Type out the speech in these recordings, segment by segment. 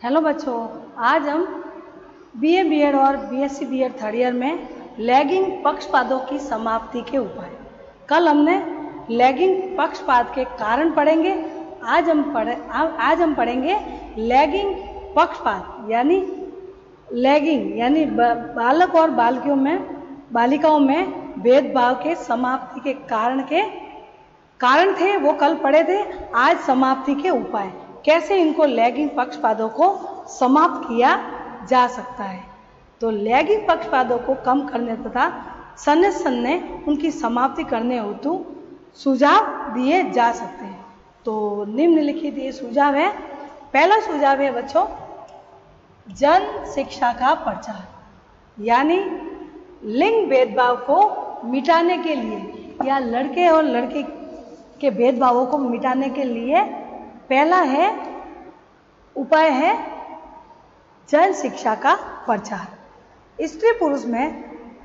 Hello बच्चों, आज हम बीए बीएड और बीएससी बीएड थर्ड ईयर में लैगिंग पक्षपातों की समाप्ति के उपाय। कल हमने लैगिंग पक्षपात के कारण पढ़ेंगे। आज हम पढ़ेंगे लैगिंग पक्षपात यानी लैगिंग यानी बालक और बालिकाओं में भेदभाव के समाप्ति के कारण थे, वो कल पढ़े थे। आज समाप्ति के उपाय, कैसे इनको लैगिंग पक्षपातों को समाप्त किया जा सकता है। तो लैगिंग पक्षपातों को कम करने तथा सन्ने उनकी समाप्ति करने हेतु सुझाव दिए जा सकते हैं। तो निम्नलिखित ये सुझाव है। पहला सुझाव है बच्चों, जन शिक्षा का प्रचार, यानी लिंग भेदभाव को मिटाने के लिए या लड़के और लड़की के भेदभावों को मिटाने के लिए पहला उपाय है जन शिक्षा का प्रचार। स्त्री पुरुष में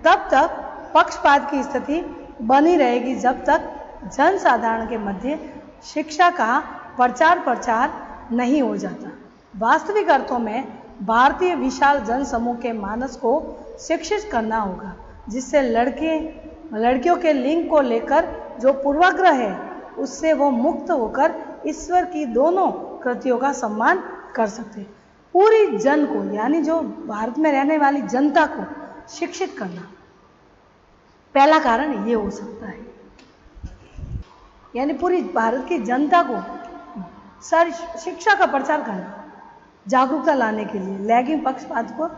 तब तक पक्षपात की स्थिति बनी रहेगी जब तक जन साधारण के मध्य शिक्षा का प्रचार नहीं हो जाता। वास्तविक अर्थों में भारतीय विशाल जन समूह के मानस को शिक्षित करना होगा, जिससे लड़कियों के लिंग को लेकर जो पूर्वाग्रह है उससे वो मुक्त होकर ईश्वर की दोनों कृतियों का सम्मान कर सकते हैं। पूरी जन को, यानी जो भारत में रहने वाली जनता को शिक्षित करना पहला कारण ये हो सकता है। यानी पूरी भारत की जनता को सारी शिक्षा का प्रचार करना, जागरूकता लाने के लिए लैगिंग पक्षपात को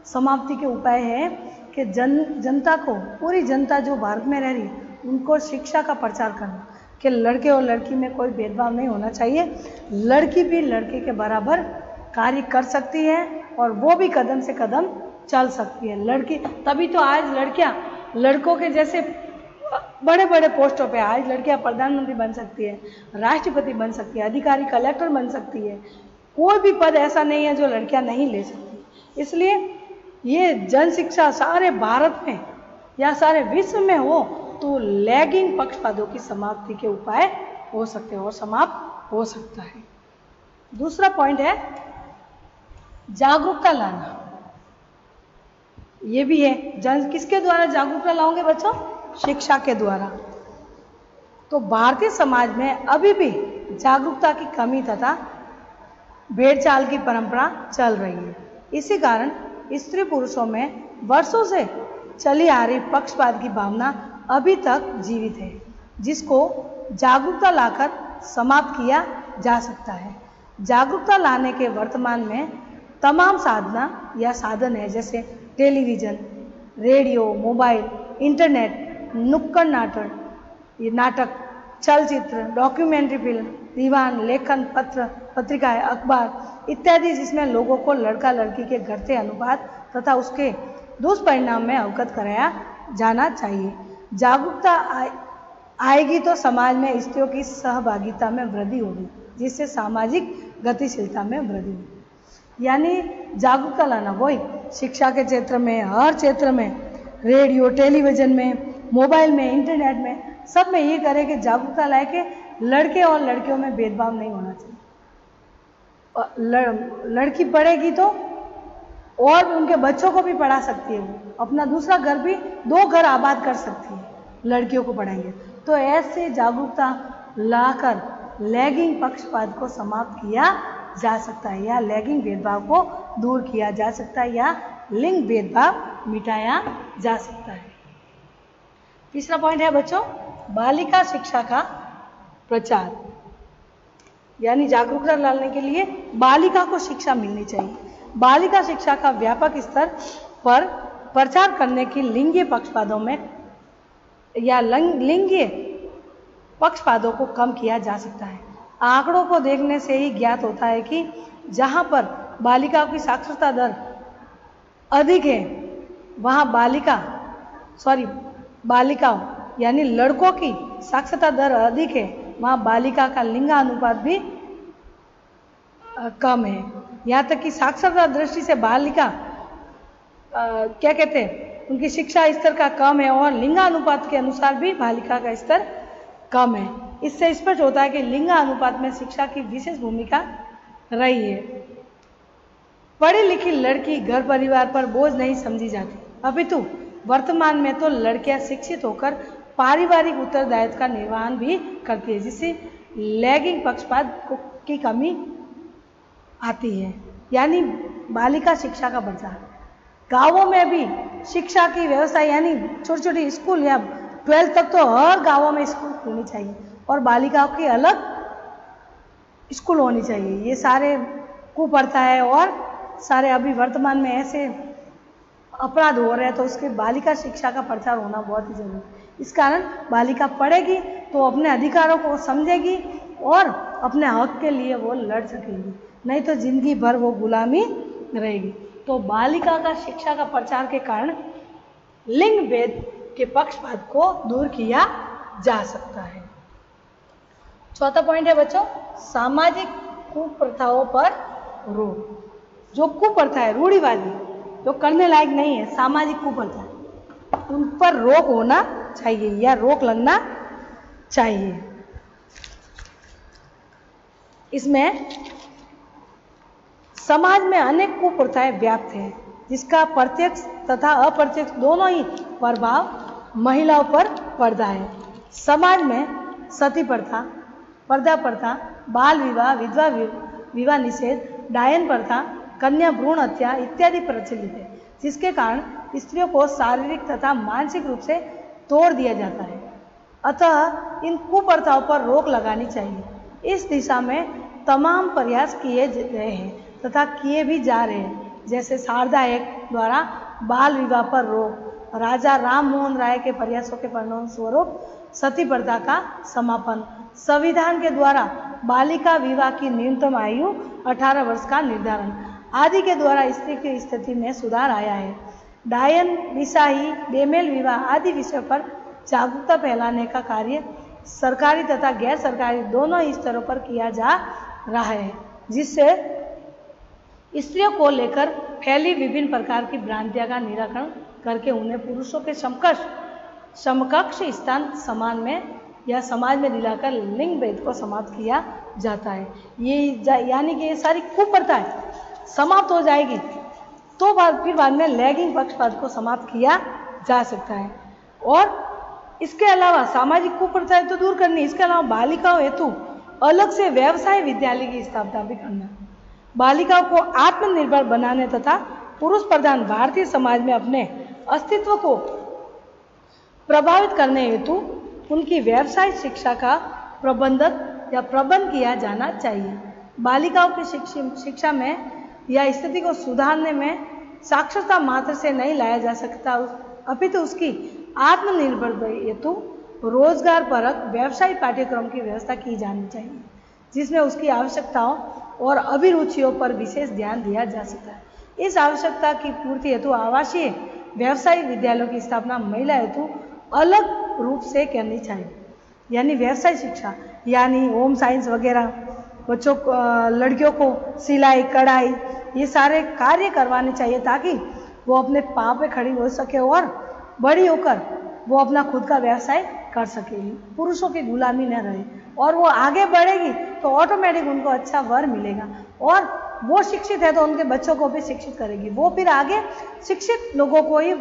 समाप्ति के उपाय है कि जनता को, पूरी जनता जो भारत में रह रही है, उनको शिक्षा का प्रचार करना कि लड़के और लड़की में कोई भेदभाव नहीं होना चाहिए। लड़की भी लड़के के बराबर कार्य कर सकती है और वो भी कदम से कदम चल सकती है। लड़की, तभी तो आज लड़कियां लड़कों के जैसे बड़े बड़े पोस्टों पे, आज लड़कियां प्रधानमंत्री बन सकती है, राष्ट्रपति बन सकती है, अधिकारी कलेक्टर बन सकती है। कोई भी पद ऐसा नहीं है जो लड़कियां नहीं ले सकती। इसलिए ये जन शिक्षा सारे भारत में या सारे विश्व में हो तो लैगिंग पक्षपातों की समाप्ति के उपाय हो सकते हैं और समाप्त हो सकता है। दूसरा पॉइंट है जागरूकता लाना। ये भी है, किसके द्वारा जागरूकता लाओगे बच्चों? शिक्षा के द्वारा। तो भारतीय समाज में अभी भी जागरूकता की कमी तथा भेड़चाल की परंपरा चल रही है। इसी कारण स्त्री पुरुषों में वर्षों से चली आ रही पक्षपात की भावना अभी तक जीवित है, जिसको जागरूकता लाकर समाप्त किया जा सकता है। जागरूकता लाने के वर्तमान में तमाम साधन है, जैसे टेलीविज़न, रेडियो, मोबाइल, इंटरनेट, नुक्कड़ नाटक, चलचित्र, डॉक्यूमेंट्री फिल्म, दीवान, लेखन, पत्रिकाएं, अखबार इत्यादि, जिसमें लोगों को लड़का लड़की के घटते अनुपात तथा उसके दुष्परिणाम में अवगत कराया जाना चाहिए। जागरूकता आएगी तो समाज में स्त्रियों की सहभागिता में वृद्धि होगी, जिससे सामाजिक गतिशीलता में वृद्धि होगी। यानी जागरूकता लाना, वही शिक्षा के क्षेत्र में, हर क्षेत्र में, रेडियो, टेलीविज़न में, मोबाइल में, इंटरनेट में, सब में ये करे कि जागरूकता लाए कि लड़के और लड़कियों में भेदभाव नहीं होना चाहिए। लड़की पढ़ेगी तो और उनके बच्चों को भी पढ़ा सकती है, वो अपना दूसरा घर भी, 2 घर आबाद कर सकती है लड़कियों को पढ़ाएंगे। तो ऐसे जागरूकता लाकर लैगिंग पक्षपात को समाप्त किया जा सकता है, या लैगिंग भेदभाव को दूर किया जा सकता है, या लिंग भेदभाव मिटाया जा सकता है। तीसरा पॉइंट है बच्चों, बालिका शिक्षा का प्रचार, यानी जागरूकता लाने के लिए बालिका को शिक्षा मिलनी चाहिए। बालिका शिक्षा का व्यापक स्तर पर प्रचार करने की लिंगीय पक्षपातों में या लिंगीय पक्षपातों को कम किया जा सकता है। आंकड़ों को देखने से ही ज्ञात होता है कि जहां पर बालिकाओं की साक्षरता दर अधिक है, वहां बालिकाओं यानी लड़कों की साक्षरता दर अधिक है, वहां बालिका का लिंगानुपात भी कम है। यहाँ तक कि साक्षरता दृष्टि से बालिका उनकी शिक्षा स्तर का कम है और लिंगानुपात के अनुसार भी बालिका का स्तर कम है। इससे स्पष्ट होता है कि लिंगानुपात में शिक्षा की विशेष भूमिका रही है। पढ़ी लिखी लड़की घर परिवार पर बोझ नहीं समझी जाती, अपितु वर्तमान में तो लड़कियां शिक्षित होकर पारिवारिक उत्तरदायित्व का निर्वहन भी करती है, जिससे लैंगिक पक्षपात की कमी आती है। यानी बालिका शिक्षा का प्रचार, गांवों में भी शिक्षा की व्यवस्था, यानी छोटी छोटी स्कूल या 12th तक तो हर गांवों में स्कूल होनी चाहिए और बालिकाओं की अलग स्कूल होनी चाहिए। ये सारे कुप्रथा है और सारे अभी वर्तमान में ऐसे अपराध हो रहे हैं, तो उसके बालिका शिक्षा का प्रचार होना बहुत ही जरूरी है। इस कारण बालिका पढ़ेगी तो अपने अधिकारों को समझेगी और अपने हक के लिए वो लड़ सकेगी, नहीं तो जिंदगी भर वो गुलामी रहेगी। तो बालिका का शिक्षा का प्रचार के कारण लिंग भेद के पक्षपात को दूर किया जा सकता है। चौथा पॉइंट है बच्चों, सामाजिक कुप्रथाओं पर रोक। जो कुप्रथा है, रूढ़िवादी, जो करने लायक नहीं है, सामाजिक कुप्रथा, उन पर रोक होना चाहिए या रोक लगना चाहिए। इसमें समाज में अनेक कुप्रथाएं व्याप्त हैं, जिसका प्रत्यक्ष तथा अप्रत्यक्ष दोनों ही प्रभाव महिलाओं पर पड़ता है। समाज में सती प्रथा, पर्दा प्रथा, बाल विवाह, विधवा विवाह निषेध, डायन प्रथा, कन्या भ्रूण हत्या इत्यादि प्रचलित है, जिसके कारण स्त्रियों को शारीरिक तथा मानसिक रूप से तोड़ दिया जाता है। अतः इन कुप्रथाओं पर रोक लगानी चाहिए। इस दिशा में तमाम प्रयास किए गए हैं तथा किए भी जा रहे हैं, जैसे शारदा एक्ट द्वारा बाल विवाह पर रोक, राजा राम मोहन राय के प्रयासों के परिणाम स्वरूप सती प्रथा का समापन, संविधान के द्वारा बालिका विवाह की न्यूनतम आयु 18 वर्ष का निर्धारण आदि के द्वारा स्त्री की स्थिति में सुधार आया है। डायन, विषाही, बेमेल विवाह आदि विषयों पर जागरूकता फैलाने का कार्य सरकारी तथा गैर सरकारी दोनों ही स्तरों पर किया जा रहा है, जिससे स्त्रियों को लेकर फैली विभिन्न प्रकार की भ्रांतियों का निराकरण करके उन्हें पुरुषों के समकक्ष स्थान समान में या समाज में दिलाकर लिंग भेद को समाप्त किया जाता है। ये यानी कि ये सारी कुप्रथाएं समाप्त हो जाएगी तो फिर बाद में लैंगिक पक्षपात को समाप्त किया जा सकता है। और इसके अलावा सामाजिक कुप्रथाएं तो दूर करनी, इसके अलावा बालिकाओं हेतु अलग से व्यवसाय विद्यालय की स्थापना भी करना, बालिकाओं को आत्मनिर्भर बनाने तथा पुरुष प्रधान भारतीय समाज में अपने अस्तित्व को प्रभावित करने हेतु उनकी व्यवसाय शिक्षा का प्रबंध किया जाना चाहिए। बालिकाओं की शिक्षा में या स्थिति को सुधारने में साक्षरता मात्र से नहीं लाया जा सकता, अपितु उसकी आत्मनिर्भर हेतु रोजगार परक व्यवसाय पाठ्यक्रम की व्यवस्था की जानी चाहिए, जिसमें उसकी आवश्यकताओं और अभिरुचियों पर विशेष ध्यान दिया जा सकता है। इस आवश्यकता की पूर्ति हेतु आवासीय व्यवसायिक विद्यालयों की स्थापना महिला हेतु अलग रूप से करनी चाहिए। यानी व्यवसाय शिक्षा, यानी होम साइंस वगैरह, बच्चों लड़कियों को सिलाई कढ़ाई ये सारे कार्य करवाने चाहिए, ताकि वो अपने पाँव पे खड़ी हो सके और बड़ी होकर वो अपना खुद का व्यवसाय कर सकेगी, पुरुषों की गुलामी न रहे। और वो आगे बढ़ेगी तो ऑटोमेटिक उनको अच्छा वर मिलेगा, और वो शिक्षित है तो उनके बच्चों को भी शिक्षित करेगी, वो फिर आगे शिक्षित लोगों को ही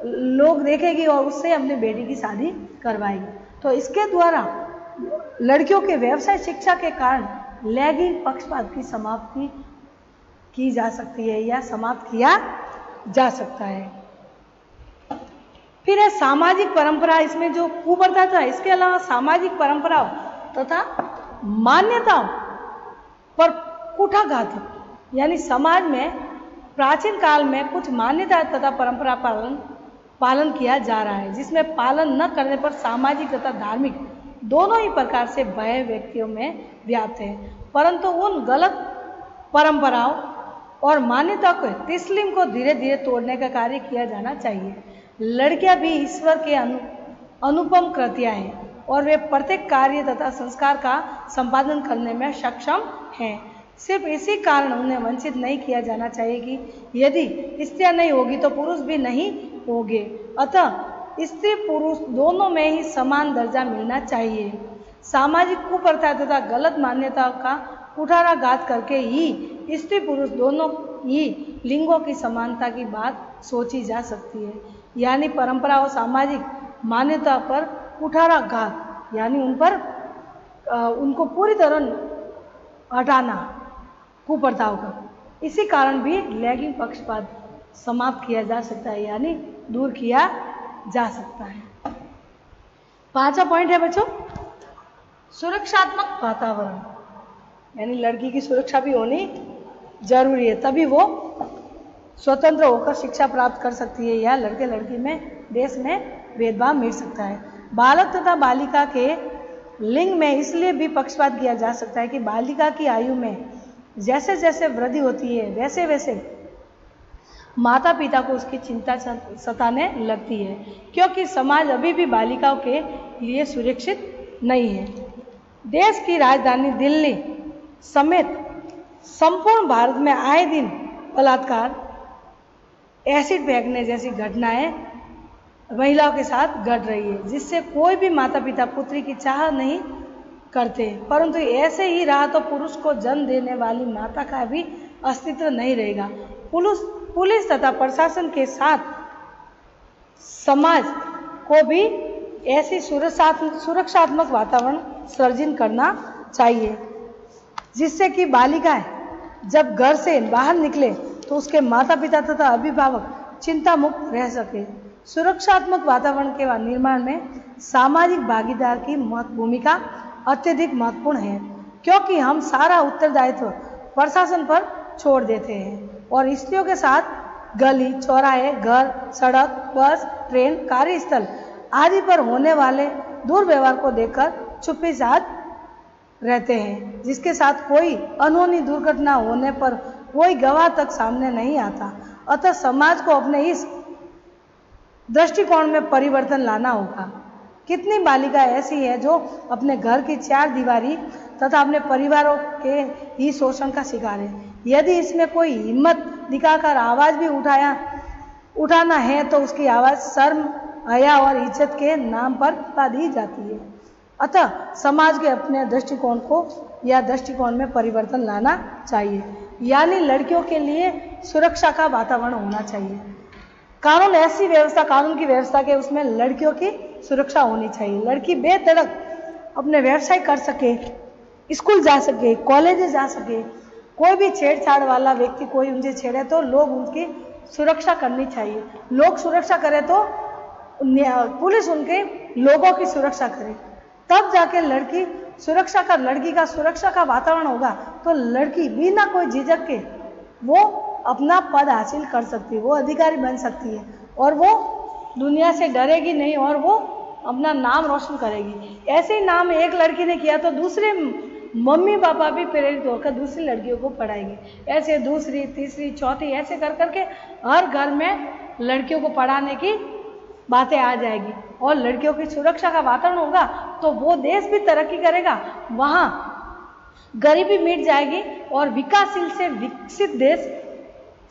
लोग देखेगी और उससे अपनी बेटी की शादी करवाएगी। तो इसके द्वारा लड़कियों के व्यवसाय शिक्षा के कारण लैंगिक पक्षपात की समाप्ति की जा सकती है या समाप्त किया जा सकता है। फिर है सामाजिक परंपरा। इसमें जो कुप्रथा था, इसके अलावा सामाजिक परंपराओं तथा मान्यताओं पर कुठाघात, यानी समाज में प्राचीन काल में कुछ मान्यता तथा परंपरा पालन किया जा रहा है, जिसमें पालन न करने पर सामाजिक तथा धार्मिक दोनों ही प्रकार से भय व्यक्तियों में व्याप्त है। परंतु उन गलत परंपराओं और मान्यता को तस्लीम को धीरे धीरे तोड़ने का कार्य किया जाना चाहिए। लड़कियां भी ईश्वर के अनुपम कृतियां हैं और वे प्रत्येक कार्य तथा संस्कार का संपादन करने में सक्षम हैं। सिर्फ इसी कारण उन्हें वंचित नहीं किया जाना चाहिए कि यदि स्त्रियां नहीं होगी तो पुरुष भी नहीं होंगे। अतः स्त्री पुरुष दोनों में ही समान दर्जा मिलना चाहिए। सामाजिक कुप्रथा तथा गलत मान्यताओं का कुठाराघात करके ही स्त्री पुरुष दोनों ही लिंगों की समानता की बात सोची जा सकती है। यानी परंपरा और सामाजिक मान्यता पर कुठाराघात यानी उन पर उनको पूरी तरह हटाना कुप्रथाओं का। इसी कारण भी लैंगिक पक्षपात समाप्त किया जा सकता है यानी दूर किया जा सकता है। 5वां पॉइंट है बच्चों, सुरक्षात्मक वातावरण, यानी लड़की की सुरक्षा भी होनी जरूरी है, तभी वो स्वतंत्र होकर शिक्षा प्राप्त कर सकती है या लड़के लड़की में देश में भेदभाव मिट सकता है। बालक तथा बालिका के लिंग में इसलिए भी पक्षपात किया जा सकता है कि बालिका की आयु में जैसे जैसे वृद्धि होती है वैसे वैसे माता पिता को उसकी चिंता सताने लगती है, क्योंकि समाज अभी भी बालिकाओं के लिए सुरक्षित नहीं है। देश की राजधानी दिल्ली समेत संपूर्ण भारत में आए दिन बलात्कार, एसिड फेंकने जैसी घटनाएं महिलाओं के साथ घट रही है, जिससे कोई भी माता पिता पुत्री की चाह नहीं करते। परंतु ऐसे ही रहा तो पुरुष को जन्म देने वाली माता का भी अस्तित्व नहीं रहेगा। पुलिस तथा प्रशासन के साथ समाज को भी ऐसी सुरक्षात्मक वातावरण सृजन करना चाहिए, जिससे कि बालिकाएं जब घर से बाहर निकले तो उसके माता पिता तथा अभिभावक चिंता मुक्त रह सके। सुरक्षात्मक वातावरण के निर्माण में सामाजिक भागीदार की भूमिका अत्यधिक महत्वपूर्ण है, क्योंकि हम सारा उत्तरदायित्व प्रशासन पर छोड़ देते हैं और स्त्रियों के साथ गली चौराहे, घर, सड़क, बस, ट्रेन, कार्यस्थल आदि पर होने वाले दुर्व्यवहार को देखकर चुप्पी साध रहते हैं, जिसके साथ कोई अनहोनी दुर्घटना होने पर कोई गवाह तक सामने नहीं आता। अतः समाज को अपने इस दृष्टिकोण में परिवर्तन लाना होगा। कितनी बालिका ऐसी है जो अपने घर की चार दीवारी तथा अपने परिवारों के ही शोषण का शिकार है। यदि इसमें कोई हिम्मत दिखाकर आवाज भी उठाना है तो उसकी आवाज शर्म, हया और इज्जत के नाम पर उठा दी जाती है। अतः समाज के अपने दृष्टिकोण में परिवर्तन लाना चाहिए, यानी लड़कियों के लिए सुरक्षा का वातावरण होना चाहिए। कानून की व्यवस्था के उसमें लड़कियों की सुरक्षा होनी चाहिए। लड़की बेधड़क अपने व्यवसाय कर सके, स्कूल जा सके, कॉलेज जा सके। कोई भी छेड़छाड़ वाला व्यक्ति कोई उनसे छेड़े तो लोग उनकी सुरक्षा करनी चाहिए। लोग सुरक्षा करें तो पुलिस उनके लोगों की सुरक्षा करे, तब जाके लड़की का सुरक्षा का वातावरण होगा तो लड़की बिना कोई झिझक के वो अपना पद हासिल कर सकती है, वो अधिकारी बन सकती है और वो दुनिया से डरेगी नहीं और वो अपना नाम रोशन करेगी। ऐसे ही नाम एक लड़की ने किया तो दूसरे मम्मी पापा भी प्रेरित होकर दूसरी लड़कियों को पढ़ाएंगे। ऐसे दूसरी, तीसरी, चौथी ऐसे कर करके हर घर में लड़कियों को पढ़ाने की बातें आ जाएगी और लड़कियों की सुरक्षा का वातावरण होगा तो वो देश भी तरक्की करेगा, वहाँ गरीबी मिट जाएगी और विकासशील से विकसित देश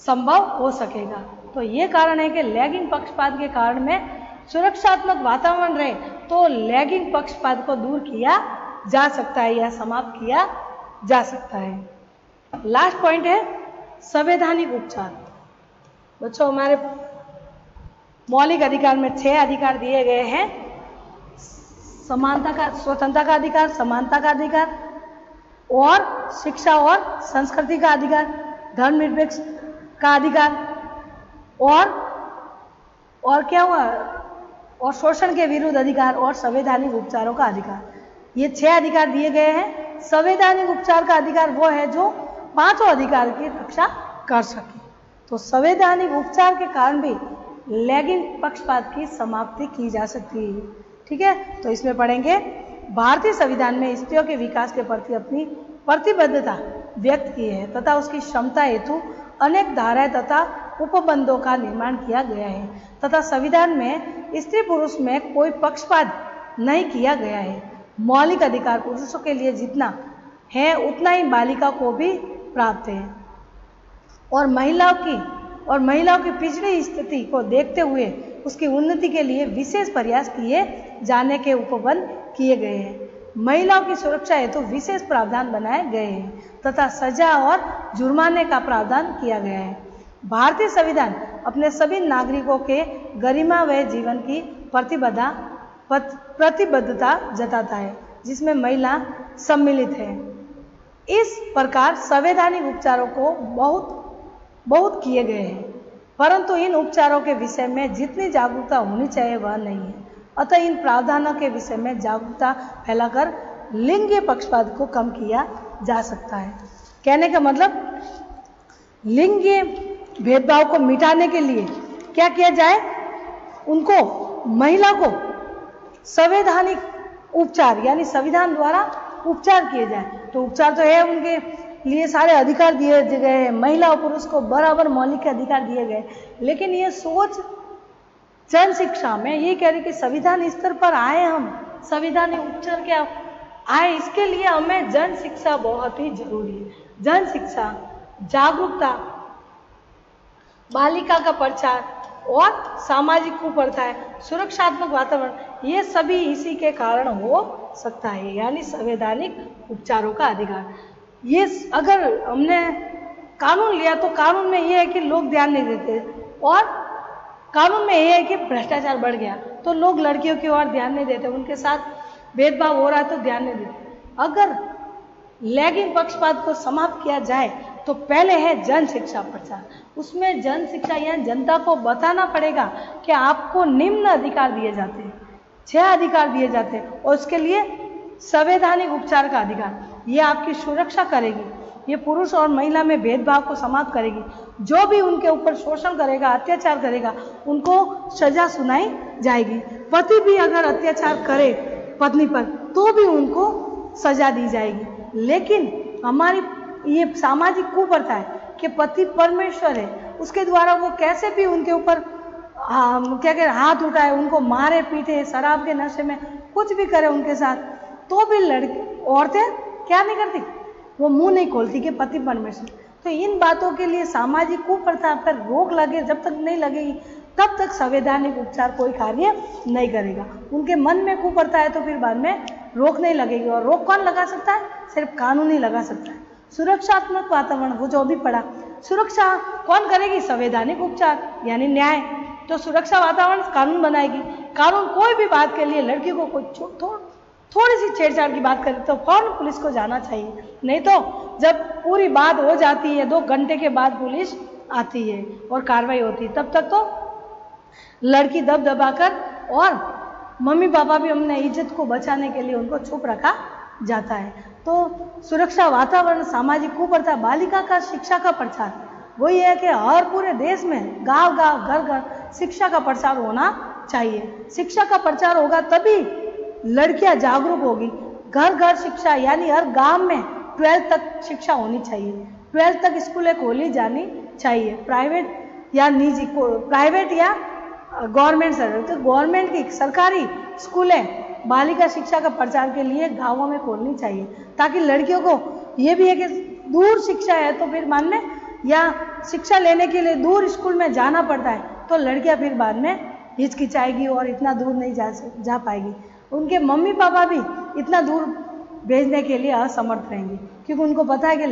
संभव हो सकेगा। तो ये कारण है कि लैंगिक पक्षपात के कारण में सुरक्षात्मक वातावरण रहे तो लैंगिक पक्षपात को दूर किया जा सकता है या समाप्त किया जा सकता है। लास्ट पॉइंट है संवैधानिक उपचार। बच्चों, हमारे मौलिक अधिकार में 6 अधिकार दिए गए हैं। स्वतंत्रता का अधिकार, समानता का अधिकार और शिक्षा और संस्कृति का अधिकार, धर्मनिरपेक्ष का अधिकार और क्या हुआ, और शोषण के विरुद्ध अधिकार और संवैधानिक उपचारों का अधिकार। ये 6 अधिकार दिए गए हैं। संवैधानिक उपचार का अधिकार वो है जो 5 अधिकार की रक्षा कर सके। तो संवैधानिक उपचार के कारण भी लैंगिक पक्षपात की समाप्ति की जा सकती है। ठीक है, तो इसमें पढ़ेंगे भारतीय संविधान में स्त्रियों के विकास के प्रति अपनी प्रतिबद्धता व्यक्त की है तथा उसकी क्षमता हेतु अनेक धाराएं तथा उपबंधों का निर्माण किया गया है तथा संविधान में स्त्री पुरुष में कोई पक्षपात नहीं किया गया है। मौलिक अधिकार पुरुषों के लिए जितना है उतना ही बालिका को भी प्राप्त है और महिलाओं की पिछड़ी स्थिति को देखते हुए उसकी उन्नति के लिए विशेष प्रयास किए जाने के उपबंध किए गए हैं। महिलाओं की सुरक्षा हेतु विशेष प्रावधान बनाए गए हैं तथा सजा और जुर्माने का प्रावधान किया गया है। भारतीय संविधान अपने सभी नागरिकों के गरिमामय जीवन की प्रतिबद्धता जताता है, जिसमें महिला सम्मिलित है। इस प्रकार संवैधानिक उपचारों को बहुत किए गए हैं, परंतु इन उपचारों के विषय में जितनी जागरूकता होनी चाहिए वह नहीं है। अतः इन प्रावधानों के विषय में जागरूकता फैलाकर लिंगीय पक्षपात को कम किया जा सकता है। कहने का मतलब लिंगीय भेदभाव को मिटाने के लिए क्या किया जाए, उनको महिला को संवैधानिक उपचार यानी संविधान द्वारा उपचार किए जाए। तो उपचार तो है, उनके लिए सारे अधिकार दिए गए हैं, महिला और पुरुष को बराबर मौलिक अधिकार दिए गए, लेकिन ये सोच जन शिक्षा में ये कह रही कि संविधान स्तर पर आए, हम संविधानिक उपचार क्या आए, इसके लिए हमें जन शिक्षा बहुत ही जरूरी है। जन शिक्षा, जागरूकता, बालिका का प्रचार और सामाजिक कुप्रथाएं, सुरक्षात्मक वातावरण, ये सभी इसी के कारण हो सकता है, यानी संवैधानिक उपचारों का अधिकार। ये अगर हमने कानून लिया तो कानून में ये है कि लोग ध्यान नहीं देते, और कानून में ये है कि भ्रष्टाचार बढ़ गया तो लोग लड़कियों की ओर ध्यान नहीं देते, उनके साथ भेदभाव हो रहा है तो ध्यान नहीं देते। अगर लैंगिक पक्षपात को समाप्त किया जाए तो पहले है जन शिक्षा प्रचार। उसमें जन शिक्षा या जनता को बताना पड़ेगा कि आपको निम्न अधिकार दिए जाते हैं, 6 अधिकार दिए जाते हैं, और उसके लिए संवैधानिक उपचार का अधिकार, ये आपकी सुरक्षा करेगी, ये पुरुष और महिला में भेदभाव को समाप्त करेगी। जो भी उनके ऊपर शोषण करेगा, अत्याचार करेगा, उनको सजा सुनाई जाएगी। पति भी अगर अत्याचार करे पत्नी पर तो भी उनको सजा दी जाएगी। लेकिन हमारी ये सामाजिक कुप्रथा है कि पति परमेश्वर है, उसके द्वारा वो कैसे भी उनके ऊपर क्या कह हाथ उठाए, उनको मारे पीटे, शराब के नशे में कुछ भी करे उनके साथ, तो भी औरतें क्या नहीं करती, वो मुंह नहीं खोलती कि पति परमेश्वर। तो इन बातों के लिए सामाजिक कुप्रथा पर रोक लगे, जब तक नहीं लगेगी तब तक संवैधानिक उपचार कोई कार्य नहीं करेगा। उनके मन में कुप्रथा है तो फिर बाद में रोक नहीं लगेगी, और रोक कौन लगा सकता है, सिर्फ कानून ही लगा सकता है। सुरक्षात्मक वातावरण, वो जो भी पढ़ा, सुरक्षा कौन करेगी, संवैधानिक उपचार यानी न्याय। तो सुरक्षा वातावरण कानून बनाएगी। कानून कोई भी बात के लिए लड़की को कोई थोड़ी सी छेड़छाड़ की बात करे तो फौरन पुलिस को जाना चाहिए, नहीं तो जब पूरी बात हो जाती है 2 घंटे के बाद पुलिस आती है और कार्रवाई होती है, तब तक तो लड़की दब दबाकर, और मम्मी पापा भी हमने इज्जत को बचाने के लिए उनको चुप रखा जाता है। तो सुरक्षा वातावरण, सामाजिक कुप्रथा, बालिका का शिक्षा का प्रचार, वही है कि हर पूरे देश में गांव गांव घर घर शिक्षा का प्रचार होना चाहिए। शिक्षा का प्रचार होगा तभी लड़कियां जागरूक होगी। घर घर शिक्षा यानी हर गांव में 12th तक शिक्षा होनी चाहिए, 12th तक स्कूलें खोली जानी चाहिए, प्राइवेट या निजी, प्राइवेट या गवर्नमेंट सर्विस। तो गवर्नमेंट की सरकारी स्कूलें बालिका शिक्षा का प्रचार के लिए गांवों में खोलनी चाहिए, ताकि लड़कियों को ये भी है कि दूर शिक्षा है तो फिर मान लें, या शिक्षा लेने के लिए दूर स्कूल में जाना पड़ता है तो लड़कियां फिर बाद में हिचकिचाएगी और इतना दूर नहीं जा पाएगी। उनके मम्मी पापा भी इतना दूर भेजने के लिए असमर्थ रहेंगे, क्योंकि उनको पता है कि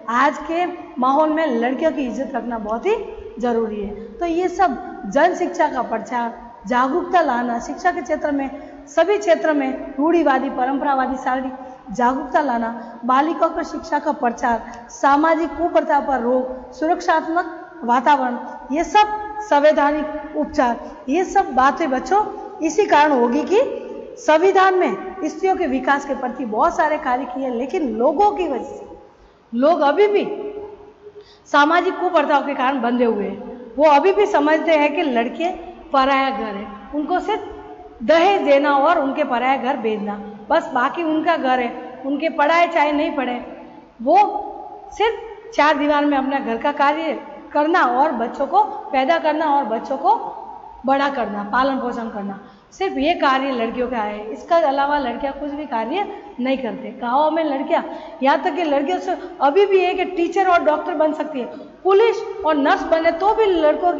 आज के माहौल में लड़कियों की इज्जत रखना बहुत ही जरूरी है। तो ये सब जन शिक्षा का प्रचार, जागरूकता लाना, शिक्षा के क्षेत्र में, सभी क्षेत्र में रूढ़िवादी परंपरावादी सारी जागरूकता लाना, बालिकाओं को शिक्षा का प्रचार, सामाजिक कुप्रथा पर रोक, सुरक्षात्मक वातावरण, ये सब संवैधानिक उपचार, ये सब बातें बच्चों इसी कारण होगी कि संविधान में स्त्रियों के विकास के प्रति बहुत सारे कार्य किए, लेकिन लोगों की वजह से लोग अभी भी सामाजिक कुप्रथाओं के कारण बंधे हुए हैं। वो अभी भी समझते हैं कि लड़के पराया घर है, उनको सिर्फ दहेज देना और उनके पराया घर भेजना, बस बाकी उनका घर है, उनके पढ़ाए चाहे नहीं पढ़े, वो सिर्फ 4 दीवार में अपना घर का कार्य करना और बच्चों को पैदा करना और बच्चों को बड़ा करना, पालन पोषण करना, सिर्फ ये कार्य लड़कियों का है। इसका अलावा लड़कियां कुछ भी कार्य नहीं करते। गाँव में लड़कियां, यहाँ तक कि लड़कियों से अभी भी है कि टीचर और डॉक्टर बन सकती है, पुलिस और नर्स बने तो भी लड़कों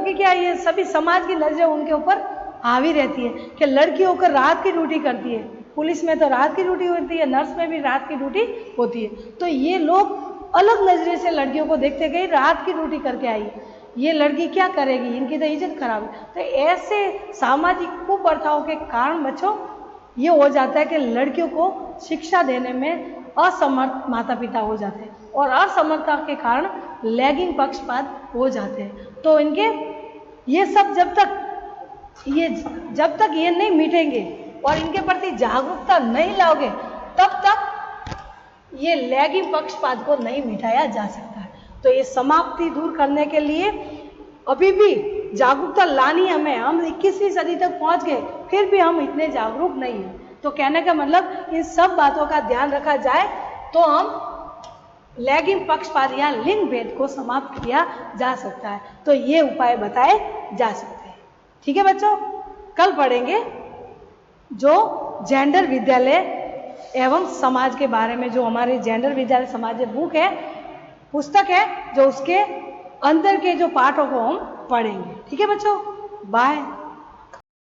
की क्या, ये सभी समाज की नजरें उनके ऊपर हावी रहती है कि लड़की होकर रात की ड्यूटी करती है, पुलिस में तो रात की ड्यूटी होती है, नर्स में भी रात की ड्यूटी होती है। तो ये लोग अलग नजरिए से लड़कियों को देखते गए, रात की ड्यूटी करके आई, ये लड़की क्या करेगी, इनकी तो इज्जत खराब है। तो ऐसे सामाजिक कुप्रथाओं के कारण बच्चों ये हो जाता है कि लड़कियों को शिक्षा देने में असमर्थ माता पिता हो जाते हैं, और असमर्थता के कारण लैगिंग पक्षपात हो जाते हैं। तो इनके ये सब जब तक ये नहीं मिटेंगे और इनके प्रति जागरूकता नहीं लाओगे, तब तक ये लैगिंग पक्षपात को नहीं मिटाया जा सकता है। तो ये समाप्ति दूर करने के लिए अभी भी जागरूकता लानी हमें। हम 21वीं सदी तक पहुंच गए, फिर भी हम इतने जागरूक नहीं हैं। तो कहने का मतलब इन सब बातों का ध्यान रखा जाए तो हम लैगिंग पक्षपात या लिंग भेद को समाप्त किया जा सकता है। तो ये उपाय बताए जा सकते हैं। ठीक है बच्चों, कल पढ़ेंगे जो जेंडर विद्यालय एवं समाज के बारे में, जो हमारे जेंडर विद्यालय समाज बुक है, पुस्तक है, जो उसके अंदर के जो पाठों को हम पढ़ेंगे। ठीक है बच्चों, बाय।